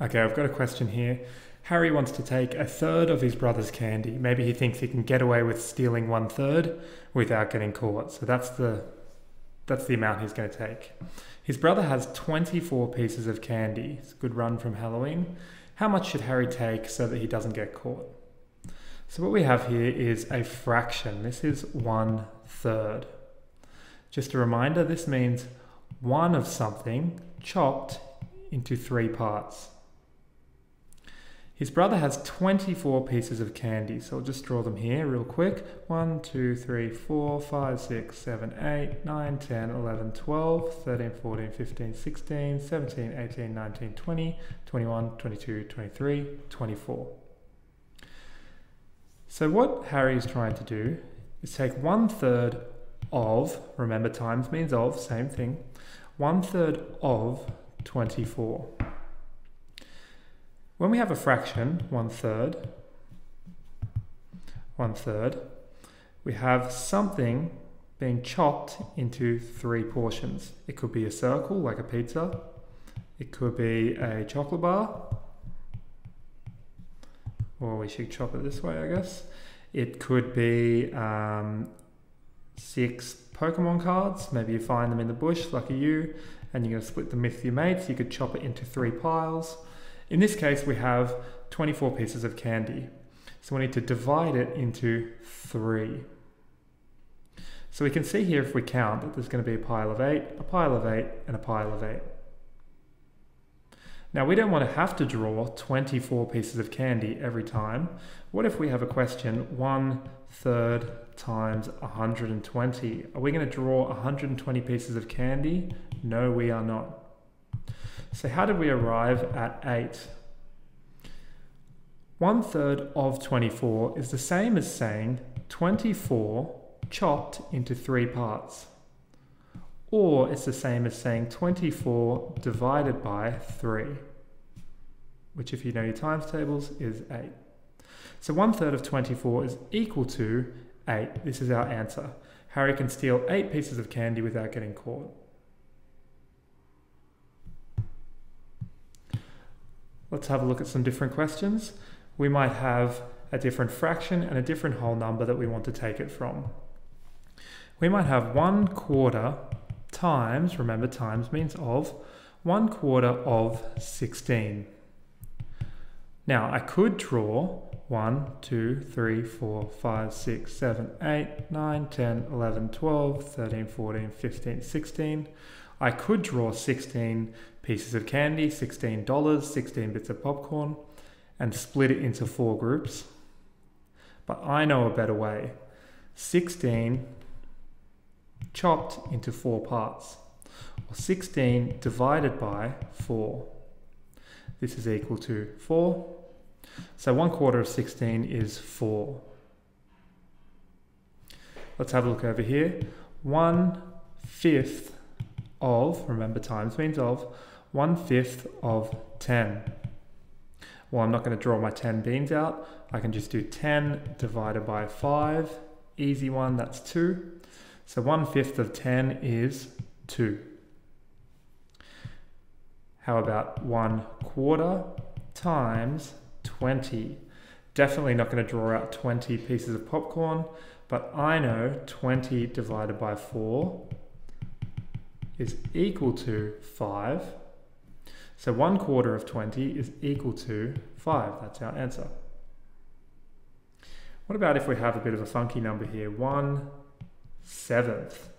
Okay, I've got a question here. Harry wants to take a third of his brother's candy. Maybe he thinks he can get away with stealing 1/3 without getting caught. So that's the amount he's going to take. His brother has 24 pieces of candy. It's a good run from Halloween. How much should Harry take so that he doesn't get caught? So what we have here is a fraction. This is 1/3. Just a reminder, this means one of something chopped into 3 parts. His brother has 24 pieces of candy, so I'll just draw them here real quick. 1, 2, 3, 4, 5, 6, 7, 8, 9, 10, 11, 12, 13, 14, 15, 16, 17, 18, 19, 20, 21, 22, 23, 24. So what Harry is trying to do is take 1/3 of, remember times means of, same thing, 1/3 of 24. When we have a fraction, 1/3, we have something being chopped into 3 portions. It could be a circle, like a pizza. It could be a chocolate bar. Or we should chop it this way, I guess. It could be 6 Pokemon cards. Maybe you find them in the bush, lucky you, and you're going to split them with your mates. You could chop it into 3 piles. In this case, we have 24 pieces of candy. So we need to divide it into 3. So we can see here, if we count, that there's going to be a pile of 8, a pile of 8, and a pile of 8. Now we don't want to have to draw 24 pieces of candy every time. What if we have a question, 1/3 times 120? Are we going to draw 120 pieces of candy? No, we are not. So how did we arrive at 8? 1/3 of 24 is the same as saying 24 chopped into 3 parts. Or it's the same as saying 24 divided by 3, which, if you know your times tables, is 8. So 1/3 of 24 is equal to 8. This is our answer. Harry can steal 8 pieces of candy without getting caught. Let's have a look at some different questions. We might have a different fraction and a different whole number that we want to take it from. We might have 1/4 times, remember times means of, 1/4 of 16. Now I could draw 1, 2, 3, 4, 5, 6, 7, 8, 9, 10, 11, 12, 13, 14, 15, 16. I could draw 16 pieces of candy, $16, 16 bits of popcorn, and split it into 4 groups. But I know a better way. 16 chopped into 4 parts, or 16 divided by 4. This is equal to 4. So 1/4 of 16 is 4. Let's have a look over here. 1/5 of, remember times means of, 1/5 of 10. Well, I'm not going to draw my 10 beans out. I can just do 10 divided by 5. Easy one, that's 2. So 1/5 of 10 is 2. How about 1/4 times 20? Definitely not going to draw out 20 pieces of popcorn, but I know 20 divided by 4 is equal to 5. So 1/4 of 20 is equal to 5. That's our answer. What about if we have a bit of a funky number here? 1/7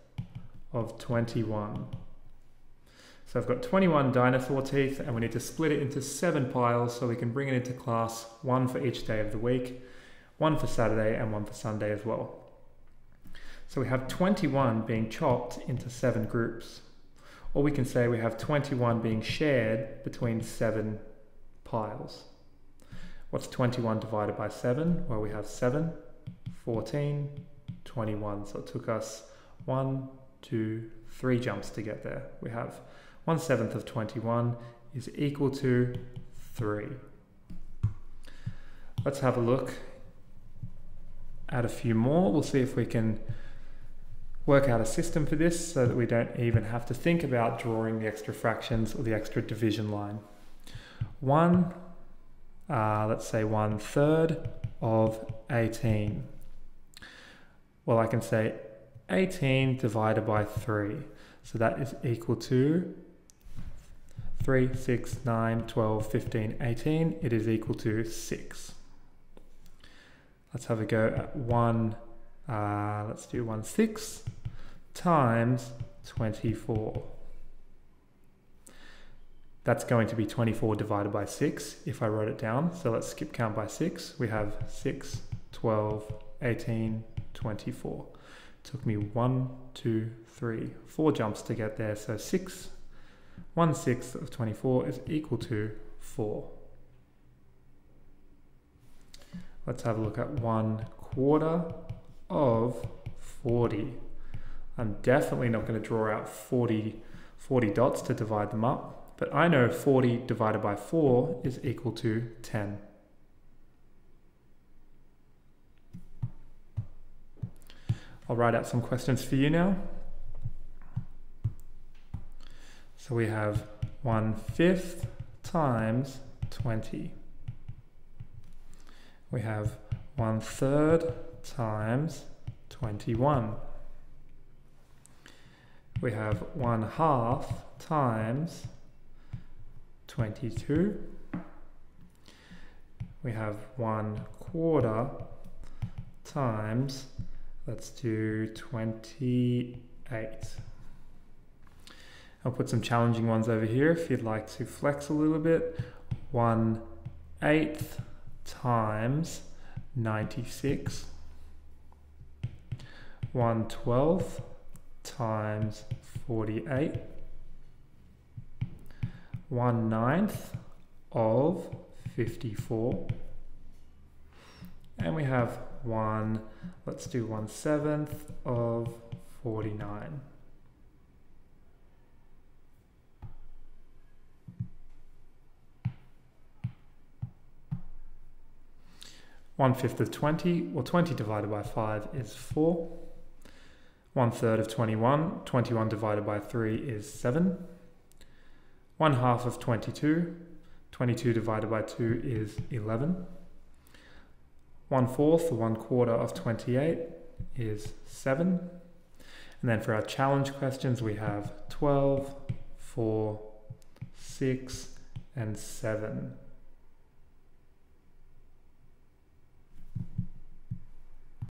of 21. So I've got 21 dinosaur teeth, and we need to split it into 7 piles so we can bring it into class, 1 for each day of the week, 1 for Saturday and 1 for Sunday as well. So we have 21 being chopped into 7 groups. Or we can say we have 21 being shared between 7 piles. What's 21 divided by 7? Well, we have 7, 14, 21. So it took us 1, 2, 3 jumps to get there. We have 1/7 of 21 is equal to 3. Let's have a look at a few more. We'll see if we can work out a system for this so that we don't even have to think about drawing the extra fractions or the extra division line. let's say 1/3 of 18. Well, I can say 18 divided by 3. So that is equal to 3, 6, 9, 12, 15, 18. It is equal to 6. Let's have a go at let's do 1/6 times 24. That's going to be 24 divided by 6 if I wrote it down. So let's skip count by 6. We have 6, 12, 18, 24. Took me 1, 2, 3, 4 jumps to get there. So 1/6 of 24 is equal to 4. Let's have a look at 1/4 of 40. I'm definitely not going to draw out 40 dots to divide them up, but I know 40 divided by 4 is equal to 10. I'll write out some questions for you now. So we have 1/5 times 20. We have 1/3 times 21. We have 1/2 times 22. We have 1/4 times, let's do 28. I'll put some challenging ones over here if you'd like to flex a little bit. 1/8 times 96. 1/12 times 48. 1/9 of 54. And we have let's do 1/7 of 49. One-fifth of 20, well 20 divided by 5 is 4. 1/3 of 21, 21 divided by 3 is 7. 1/2 of 22, 22 divided by 2 is 11. 1/4 or 1/4 of 28 is 7. And then for our challenge questions, we have 12, 4, 6, and 7.